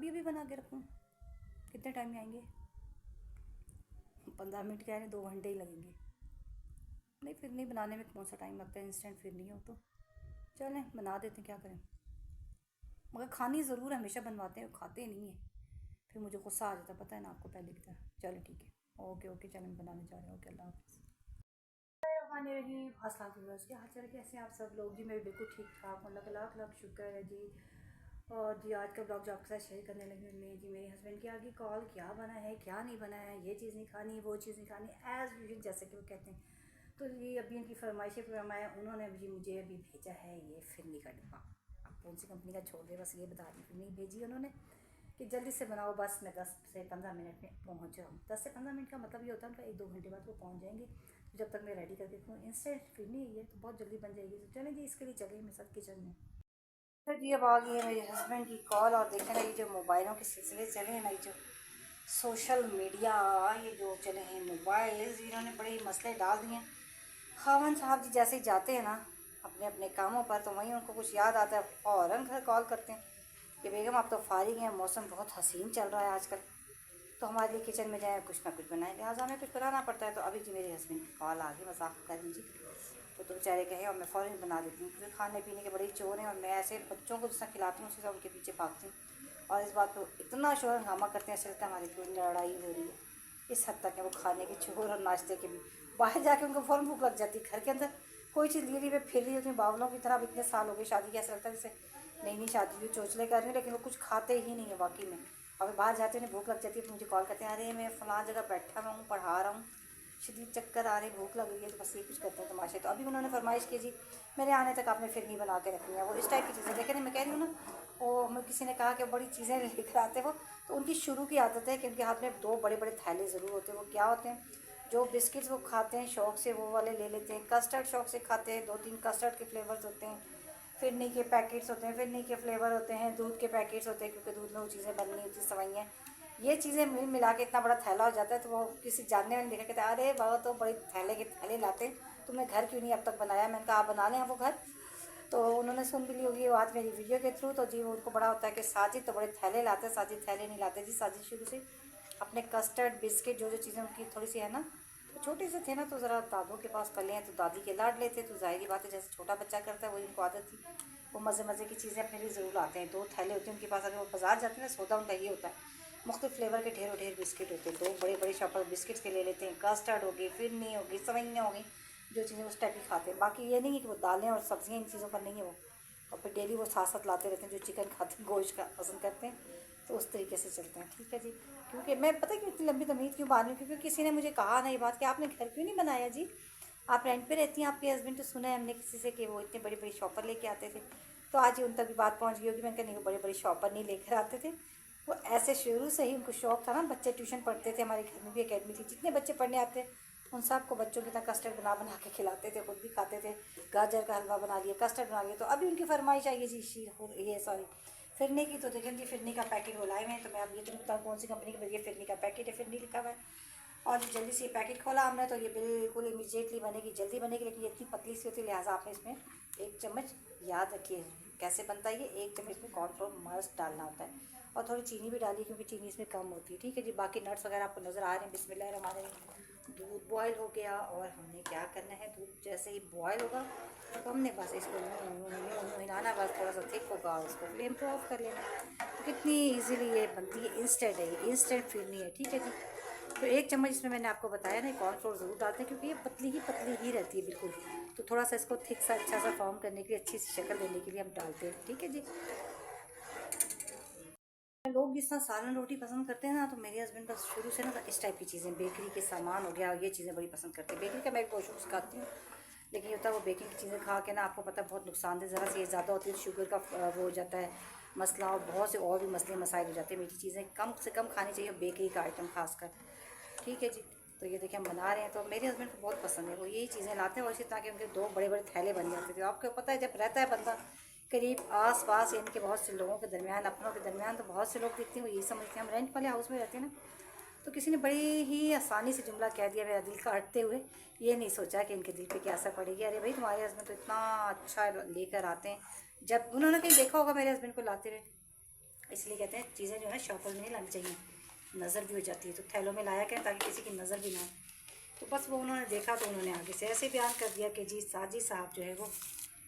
अभी अभी बना के रखूँ? कितने टाइम में आएंगे? 15 मिनट कह रहे हैं, 2 घंटे ही लगेंगे। नहीं, फिर नहीं बनाने में कौन सा टाइम लगता है, इंस्टेंट फिर नहीं हो तो चलें बना देते हैं, क्या करें। मगर खानी ज़रूर हमेशा बनवाते हैं, खाते नहीं हैं, फिर मुझे गुस्सा आ जाता, पता है ना आपको पहले की तरह। चलो ठीक है, ओके ओके, चलें बनाने जा रहे हैं, ओके, अल्लाह हाफ़िज़। अस्सलाम वालेकुम, क्या हाल चाल, कैसे हैं आप सब लोग? जी मैं भी बिल्कुल ठीक ठाक हूँ, अल्लाह का लाख लाख शुक्र है जी। और जी आज का ब्लॉग जो आपके साथ शेयर करने लगी मैं जी, मेरे हस्बैंड की आगे कॉल, क्या बना है क्या नहीं बना है, ये चीज़ नहीं खानी वो चीज़ नहीं खानी, एज़ यूजुअल जैसे कि वो कहते हैं। तो ये अभी इनकी फरमाइशें फरमाया उन्होंने जी, मुझे अभी भेजा है ये फिरनी का डिब्बा। अब कौन सी कंपनी का छोड़ दे, बस ये बता दी, फिरनी भेजी उन्होंने कि जल्दी से बनाओ, बस मैं 10 से 15 मिनट में पहुँच जाऊँ। 10 से 15 मिनट का मतलब ये होता है उनका 1-2 घंटे बाद वो पहुँच जाएंगे। तो जब तक मैं रेडी करके रखूँ, इंस्टेंट फिरनी है ये, तो बहुत जल्दी बन जाएगी। तो चलें जी, इसके लिए चलिए मेरे साथ किचन में। तो जी अब आ गई है मेरे हस्बैंड की कॉल, और देखें ना ये जो मोबाइलों के सिलसिले चले हैं ना, ये जो सोशल मीडिया, ये जो चले हैं मोबाइल, इन्होंने बड़े ही मसले डाल दिए हैं। खावन साहब जी जैसे ही जाते हैं ना अपने अपने कामों पर, तो वहीं उनको कुछ याद आता है, फ़ौरन घर कॉल करते हैं कि बेगम आप तो फारिग हैं, मौसम बहुत हसीन चल रहा है आजकल, तो हमारे लिए किचन में जाए कुछ ना कुछ बनाए, लिहाजा हमें कुछ बनाना पड़ता है। तो अभी जी मेरे हस्बैंड की कॉल आ गई, मजाक कर लीजिए, तो बेचारे कहे और मैं फ़ौरन बना देती हूँ, क्योंकि खाने पीने के बड़े चोर हैं, और मैं ऐसे बच्चों को जितना खिलाती हूँ उसी तरह उनके पीछे भागती हूँ, और इस बात पर इतना शोर हंगामा करते हैं, ऐसे लगता है हमारी कोई लड़ाई हो रही है। इस हद तक है वो खाने के चोर और नाश्ते के भी। बाहर जाके उनको फ़ौरन भूख लग जाती है, घर के अंदर कोई चीज़ ली हुई फिर रही होती है बावलों की तरह। अब इतने साल हो गए शादी के, ऐसा लगता है जैसे नई नई शादी हुई, चोचले कर रही हूँ, लेकिन वो कुछ खाते ही नहीं है वाकई में। अब बाहर जाते हैं भूख लग जाती है, तो मुझे कॉल करते हैं, अरे मैं फ़लाँ जगह बैठा हुआ हूँ, पढ़ा रहा हूँ, शदीद चक्कर आ रहे, भूख लग रही है, तो बस ये कुछ करते हैं तमाशे। तो अभी उन्होंने फरमाइश की जी मेरे आने तक आपने फिरनी बना के रखनी है, वो इस टाइप की चीज़ें देखें मैं कह रही हूँ ना। वो मैं किसी ने कहा कि बड़ी चीज़ें लेकर आते हो, तो उनकी शुरू की आदत है कि उनके हाथ में 2 बड़े बड़े थैले ज़रूर होते हैं। वो क्या होते हैं, जो बिस्किट्स वो खाते हैं शौक़ से वो वाले ले लेते हैं, कस्टर्ड शौक़ से खाते हैं, 2-3 कस्टर्ड के फ्लेवर्स होते हैं, फिरनी के पैकेट्स होते हैं, फिरनी के फ्लेवर होते हैं, दूध के पैकेट्स होते हैं, क्योंकि दूध में वो चीज़ें बननी होती हैं, सवैयाँ, ये चीज़ें मिल मिला के इतना बड़ा थैला हो जाता है। तो वो किसी जानने वाले देखा कहते हैं, अरे बाबा तो बड़े थैले के थैले लाते हैं, तुमने घर क्यों नहीं अब तक बनाया? मैंने कहा आप बना लें वो घर। तो उन्होंने सुन भी ली होगी वो आज मेरी वीडियो के थ्रू, तो जी वो उनको बड़ा होता है कि साजिद तो बड़े थैले लाते हैं, साजिद थैले नहीं लाते जी। साजिद शुरू से अपने कस्टर्ड बिस्किट जो जो चीज़ें उनकी थोड़ी सी है ना, तो छोटे से थे ना, तो ज़रा दादों के पास पले हैं, तो दादी के लाड लेते, तो ज़ाहिर बात है जैसे छोटा बच्चा करता है वही उनको आदत थी। वो मज़े मज़े की चीज़ें अपने लिए ज़रूर लाते हैं, 2 थैले होते हैं उनके पास। अगर वो बाज़ार जाते हैं ना, सौदा उनका ये होता है, मुख्तलिफ़ फ्लेवर के ढेरों ढेर बिस्किट होते हैं, 2 बड़े बड़े शॉपर बिस्किट्स के ले लेते हैं, कस्टर्ड हो गई, फिरनी होगी, सवैयाँ हो गई, जो चीज़ें उस टाइप की खाते हैं। बाकी ये नहीं है कि वो दालें और सब्ज़ियाँ इन चीज़ों पर नहीं है वो, और फिर डेली वो साथ साथ लाते रहते हैं, जो चिकन खाते हैं, गोश्त का पसंद करते हैं, तो उस तरीके से चलते हैं। ठीक है जी, क्योंकि मैं पता है कि इतनी लंबी तमीज़ क्यों बांध रही हूँ, क्योंकि किसी ने मुझे कहा ना ये बात कि आपने घर क्यों नहीं बनाया जी, आप रेंट पे रहती हैं, आपके हस्बैंड, तो सुना है हमने किसी से कि वो इतने बड़ी बड़ी शॉपर लेके आते थे। तो आज ही उन तक भी बात पहुँच गई होगी। मैंने कहा नहीं, वो बड़ी बड़ी शॉपर नहीं लेकर आते थे, वो ऐसे शुरू से ही उनको शौक़ था ना। बच्चे ट्यूशन पढ़ते थे, हमारे घर में भी एकेडमी थी, जितने बच्चे पढ़ने आते उन सबको बच्चों की तरह कस्टर्ड बना बना के खिलाते थे, खुद भी खाते थे। गाजर का हलवा बना लिया, कस्टर्ड बना लिया। तो अभी उनकी फरमाइश आई है जी शीर ये सॉरी फिरनी की, तो देखें जी फिरनी का पैकेट वो लाए हुए हैं। तो मैं अब ये तो नहीं बताऊँ कौन सी कंपनी का, ये फिरनी का पैकेट है, फिरनी लिखा हुआ है, और जल्दी से ये पैकेट खोला हमने, तो ये बिल्कुल इमीडिएटली बनेगी, जल्दी बनेगी, लेकिन ये इतनी पतली सी होती है, लिहाजा आपने इसमें 1 चम्मच, याद रखिए कैसे बनता है ये, 1 चम्मच इसमें कॉर्नफ्लोर मस्ट डालना होता है, और थोड़ी चीनी भी डालिए क्योंकि चीनी इसमें कम होती है। ठीक है जी, बाकी नट्स वगैरह आपको नज़र आ रहे हैं। बिस्मिल्लाहिर्रहमानिर्रहीम। दूध बॉयल हो गया, और हमने क्या करना है, दूध जैसे ही बॉयल होगा तो हमने बस इसको हिलाना, बस थोड़ा सा थिक होगा, उसको फ्लेम पे ऑफ कर लेना। तो कितनी इजीली ये बनती है, इंस्टेंट है ये, इंस्टेंट फिरनी है। ठीक है जी, तो 1 चम्मच इसमें मैंने आपको बताया ना, कॉर्नफ्लोर ज़रूर डालते हैं, क्योंकि ये पतली ही रहती है बिल्कुल। तो थोड़ा सा इसको थिक सा अच्छा सा फॉर्म करने के लिए, अच्छी सी शक्ल देने के लिए हम डालते हैं। ठीक है जी, लोग जिस तरह सालन रोटी पसंद करते हैं ना, तो मेरे हस्बैंड बस शुरू से ना इस टाइप की चीज़ें, बेकरी के सामान हो गया, ये चीज़ें बड़ी पसंद करते हैं। बेकरी का मैं भी बहुत शुरू खाती हूँ, लेकिन ये होता है वो बेकिंग की चीज़ें खा के ना, आपको पता है बहुत नुकसानदेह, ज़रा सी ज़्यादा होती है शुगर का वो हो जाता है मसला, और बहुत से और भी मसले मसाइल हो जाते हैं। मीठी चीज़ें कम से कम खानी चाहिए, बेकरी का आइटम खासकर। ठीक है जी, तो ये देखिए हम बना रहे हैं, तो मेरे हस्बैंड को बहुत पसंद है, वो यही चीज़ें लाते हैं, और इसी तरह के उनके 2 बड़े बड़े थैले बन जाते थे। आपको पता है जब रहता है बंदा करीब आस पास इनके बहुत से लोगों के दरमियान, अपनों के दरमियान, तो बहुत से लोग देखते हैं वो यही समझते हैं हम रेंट वाले हाउस में रहते हैं ना। तो किसी ने बड़ी ही आसानी से जुमला कह दिया मेरा दिल काटते हुए, ये नहीं सोचा कि इनके दिल पे क्या असर पड़ेगी। अरे भाई तुम्हारे हस्बैंड तो इतना अच्छा लेकर आते हैं, जब उन्होंने कहीं देखा होगा मेरे हस्बैंड को लाते हुए, इसलिए कहते हैं चीज़ें जो है शॉपर में नहीं लानी चाहिए, नज़र भी हो जाती है। तो थैलों में लाया करें ताकि किसी की नज़र भी ना आए। तो बस वो उन्होंने देखा तो उन्होंने आगे से ऐसे बयान कर दिया कि जी साजी साहब जो है वो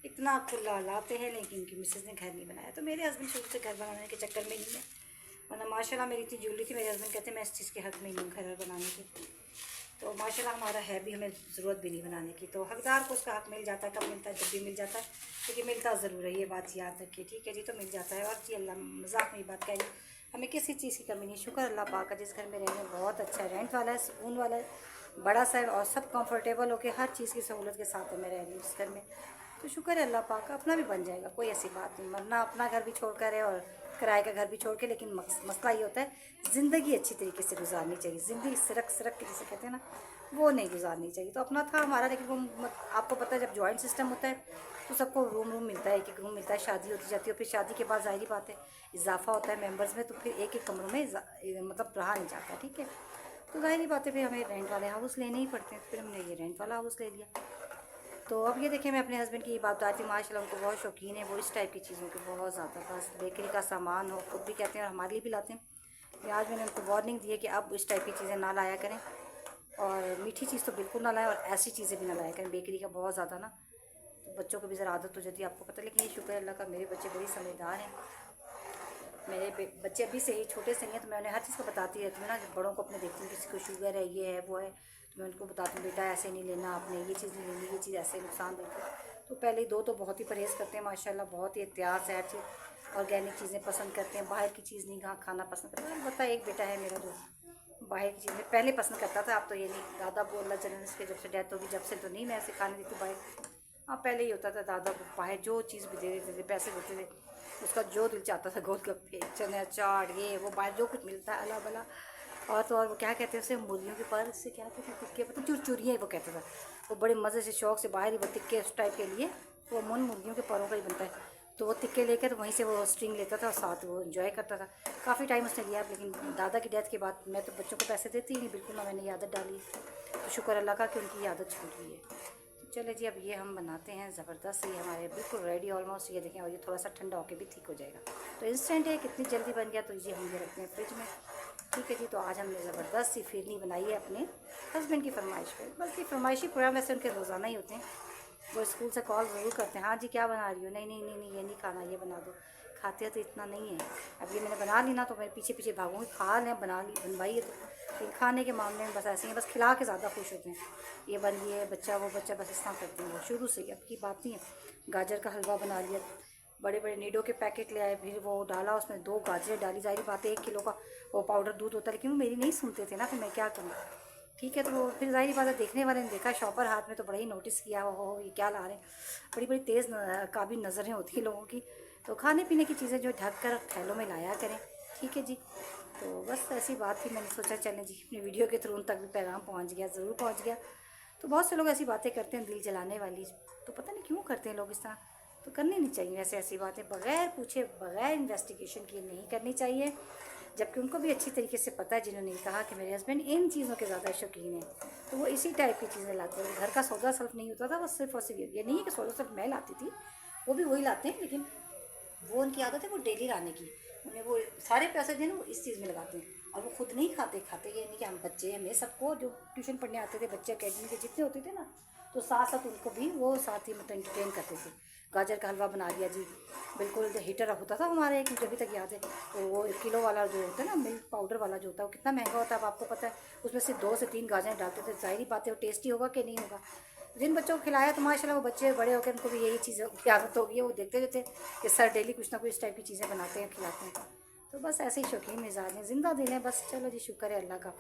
इतना खुला लाते हैं लेकिन उनकी मिसेज़ ने घर नहीं बनाया। तो मेरे हस्बैंड शुरू से घर बनाने के चक्कर में नहीं है, वरना माशाल्लाह मेरी इतनी ज्वेलरी थी, मेरे हस्बैंड कहते हैं मैं इस चीज़ के हक़ में नहीं हूँ घर बनाने की। तो माशाल्लाह हमारा है भी, हमें ज़रूरत भी नहीं बनाने की। तो हकदार को उसका हक़ मिल जाता है, कब मिलता है, जब भी मिल जाता है, लेकिन मिलता ज़रूर है, ये बात याद रखिए, ठीक है जी। तो मिल जाता है। और जी अल्लाह मज़ाक में ये बात कह रही, हमें किसी चीज़ की कमी नहीं, शुक्र अल्लाह पाक का। जिस घर में रहने बहुत अच्छा है, रेंट वाला है, सुकून वाला है, बड़ा सा है और सब कंफर्टेबल होके हर चीज़ की सहूलत के साथ मैं रह रही हूँ इस घर में। तो शुक्र है अल्लाह पाक का, अपना भी बन जाएगा, कोई ऐसी बात नहीं। मरना अपना घर भी छोड़ कर है और किराए का घर भी छोड़ के, लेकिन मसला ये होता है ज़िंदगी अच्छी तरीके से गुजारनी चाहिए। ज़िंदगी सरक सरक के जिसे कहते हैं ना, वो नहीं गुजारनी चाहिए। तो अपना था हमारा, लेकिन वो आपको पता है जब जॉइंट सिस्टम होता है तो सबको रूम रूम मिलता है, एक एक रूम मिलता है, शादी होती जाती है, फिर शादी के बाद ज़ाहिर बात है इजाफा होता है मेंबर्स में, तो फिर एक एक कमरों में मतलब रहा नहीं जाता, ठीक है। तो ज़ाहिर बात है फिर हमें रेंट वाले हाउस लेने ही पड़ते हैं, फिर हमने ये रेंट वाला हाउस ले लिया। तो अब ये देखिए मैं अपने हस्बैंड की ये बात बताती हूँ, माशाल्लाह उनको बहुत शौकीन है वो इस टाइप की चीज़ों के, बहुत ज़्यादा। बस बेकरी का सामान हो, खुद भी कहते हैं और हमारे लिए भी लाते हैं। आज मैंने उनको वार्निंग दी है कि अब इस टाइप की चीज़ें ना लाया करें, और मीठी चीज़ तो बिल्कुल ना लाएं, और ऐसी चीज़ें भी ना लाया करें बेकरी का बहुत ज़्यादा ना, तो बच्चों को भी ज़रा आदत हो जाती है, आपको पता है। लेकिन ये शुक्र अल्लाह का, मेरे बच्चे बड़ी समझदार हैं। मेरे बच्चे अभी से ही छोटे से नहीं है, तो मैं उन्हें हर चीज़ को बताती रहती हूँ ना। बड़ों को अपने देखती हूँ, किसी को शुगर है, ये है, वो है, तो मैं उनको बताती हूँ बेटा ऐसे नहीं लेना आपने, ये चीज़ नहीं लेनी, ये चीज़ ऐसे नुकसान देती है। तो पहले ही दो तो बहुत ही परहेज़ करते हैं माशाल्लाह, बहुत ही एहतियात से हर चीज़, ऑर्गेनिक चीज़ें पसंद करते हैं, बाहर की चीज़ नहीं खाना पसंद करते हैं। बता एक बेटा है मेरा जो बाहर की चीज़ें पहले पसंद करता था, अब तो ये नहीं। दादा को अल्लाह जल्ल उसके जब से डेथ होगी, जब से तो नहीं मैं ऐसे खाने देती बाहर। हाँ पहले ही होता था, दादा को बाहर जो चीज़ भी दे देते थे, पैसे देते थे, उसका जो दिल चाहता था, गोलगप्पे, चने चाट, ये वो बाहर जो कुछ मिलता है अला बला। और तो और वो क्या कहते हैं उसे, मुर्गियों के पर से क्या कहते हैं, टिक्के, पता चुरचुरियाँ वो कहता था। वो बड़े मज़े से शौक से बाहर ही वो टिक्के उस टाइप के लिए, वो मुन मुर्गियों के परों का ही बनता है, तो वो टिक्के लेकर तो वहीं से वो स्ट्रिंग लेता था और साथ वो इन्जॉय करता था। काफ़ी टाइम उसने लिया, लेकिन दादा की डेथ के बाद मैं तो बच्चों को पैसे देती ही नहीं बिल्कुल ना, मैंने ये आदत डाली। तो शुक्र अल्लाह का कि उनकी ये आदत छूट गई है। चले जी अब ये हम बनाते हैं ज़बरदस्त, ये हमारे बिल्कुल रेडी ऑलमोस्ट। ये देखें, और ये थोड़ा सा ठंडा होकर भी ठीक हो जाएगा। तो इंस्टेंट है, कितनी जल्दी बन गया। तो ये हम ये रखते हैं फ्रिज में, ठीक है जी। तो आज हमने ज़बरदस्त सी फिरनी बनाई है अपने हस्बैंड की फरमाइश पर। बल्कि फरमाइशी प्रोग्राम वैसे उनके रोज़ाना ही होते हैं, वो स्कूल से कॉल ज़रूर करते हैं, हाँ जी क्या बना रही हो, नहीं नहीं नहीं नहीं ये नहीं खाना, ये बना दो। खाते हैं तो इतना नहीं है। अब ये मैंने बना ली ना, तो मैं पीछे पीछे भागूंगी, खा लें, बना ली बनवाई है तो। लेकिन खाने के मामले में बस ऐसे ही, बस खिला के ज़्यादा खुश होते हैं, ये बन गई है बच्चा वो बच्चा, बस इस तरह करते हैं वो शुरू से ही। अब की बात नहीं है, गाजर का हलवा बना लिया, बड़े बड़े नीडो के पैकेट ले आए, फिर वो डाला, उसमें 2 गाजरें डाली, जाहिर बात है 1 किलो का वो पाउडर दूध होता है, लेकिन वो मेरी नहीं सुनते थे ना, फिर मैं क्या करूँ, ठीक है। तो वो फिर जाहिर बात है देखने वाले ने देखा शॉपर हाथ में, तो बड़ा ही नोटिस किया, हो ये क्या ला रहे हैं। बड़ी बड़ी तेज़ काबिल नज़रें होती हैं लोगों की। तो खाने पीने की चीज़ें जो ढक कर थैलों में लाया करें, ठीक है जी। तो बस ऐसी बात थी, मैंने सोचा चलें जी अपनी वीडियो के थ्रू उन तक भी पैगाम पहुंच गया, ज़रूर पहुंच गया। तो बहुत से लोग ऐसी बातें करते हैं दिल जलाने वाली, तो पता नहीं क्यों करते हैं लोग इस तरह। तो करनी नहीं चाहिए वैसे ऐसी बातें, बग़ैर पूछे बग़ैर इन्वेस्टिगेशन किए नहीं करनी चाहिए। जबकि उनको भी अच्छी तरीके से पता है, जिन्होंने कहा कि मेरे हस्बैंड इन चीज़ों के ज़्यादा शौकीन हैं, तो वो इसी टाइप की चीज़ें लाते हैं। घर का सौदा सिर्फ नहीं होता था, बस सिर्फ और सिर्फ ये नहीं है कि सौदा सिर्फ मैं लाती थी, वो भी वही लाते हैं, लेकिन वो उनकी आदत है वो डेली लाने की। उन्हें वो सारे पैसे जो है ना वो इस चीज़ में लगाते हैं, और वो खुद नहीं खाते। ये नहीं कि हम बच्चे, हमें सबको जो ट्यूशन पढ़ने आते थे बच्चे अकेडमी के जितने होते थे ना, तो साथ साथ उनको भी वो साथ ही मतलब एंटरटेन करते थे। गाजर का हलवा बना दिया जी, बिल्कुल जो हीटर होता था हमारे एक, मुझे अभी तक याद है, तो वो 1 किलो वाला जो होता है ना मिल्क पाउडर वाला जो होता है, वो कितना महंगा होता है अब आपको पता है। उसमें से 2 से 3 गाजरें डालते थे, ज़ाहिर बात है वो टेस्टी होगा कि नहीं होगा। जिन बच्चों को खिलाया तो माशाल्लाह वो बच्चे बड़े होकर उनको भी यही चीज़ें की आदत हो गई है, वो देखते रहते कि सर डेली कुछ ना कुछ इस टाइप की चीज़ें बनाते हैं खिलाते हैं। तो बस ऐसे ही शौकीन मिजाज हैं, ज़िंदा दिल है बस। चलो जी शुक्र है अल्लाह का,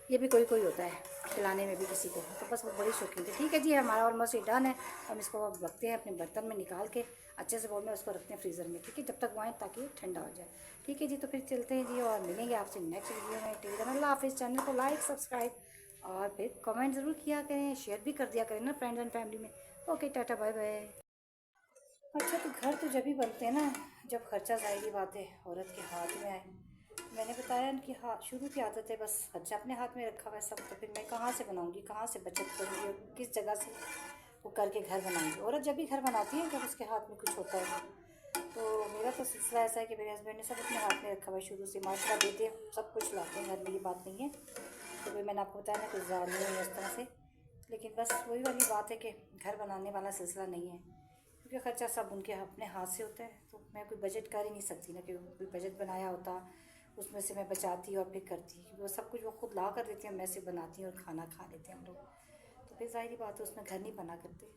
ये भी कोई होता है खिलाने में भी किसी को, तो बस वो बड़ी शौकीन थी। ठीक है जी हमारा ऑलमोस्ट ये डन है, हम इसको अब रखते हैं अपने बर्तन में निकाल के, अच्छे से बोल में उसको रखते हैं फ्रीज़र में, ठीक है, जब तक वो आए ताकि ये ठंडा हो जाए। ठीक है जी, तो फिर चलते हैं जी और मिलेंगे आपसे नेक्स्ट वीडियो में। टेलीग्राम अल्लाह हाफिज़। चैनल को लाइक सब्सक्राइब और फिर कमेंट ज़रूर किया करें, शेयर भी कर दिया करें ना फ्रेंड्स एंड फैमिली में। Okay tata bye bye. अच्छा तो घर तो जब भी बनते हैं ना जब खर्चा, ज़ाहिर बात है औरत के हाथ में आए। मैंने बताया उनकी शुरू की आदत है बस खर्चा अपने हाथ में रखा हुआ है सब, तो फिर मैं कहाँ से बनाऊँगी, कहाँ से बचत करूँगी और किस जगह से वो करके घर बनाऊँगी। औरत जब भी घर बनाती है जब उसके हाथ में कुछ होता है, तो मेरा तो सिलसिला ऐसा है कि मेरे हस्बैंड ने सब अपने हाथ में रखा हुआ है शुरू से, माशाल्लाह देते हैं, सब कुछ लाते हैं घर में, ये बात नहीं है। तो भाई मैंने आपको बताया ना कुछ ज़्यादा नहीं है इस तरह से, लेकिन बस वही वाली बात है कि घर बनाने वाला सिलसिला नहीं है, क्योंकि ख़र्चा सब उनके अपने हाथ से होता है। तो मैं कोई बजट कर ही नहीं सकती ना, कि कोई बजट बनाया होता उसमें से मैं बचाती और फिर करती, क्योंकि वो सब कुछ वो खुद ला कर देते हैं, मैं सिर्फ बनाती हूँ और खाना खा लेते हैं हम लोग। तो फिर ज़ाहिर बात है उसमें घर नहीं बना करते।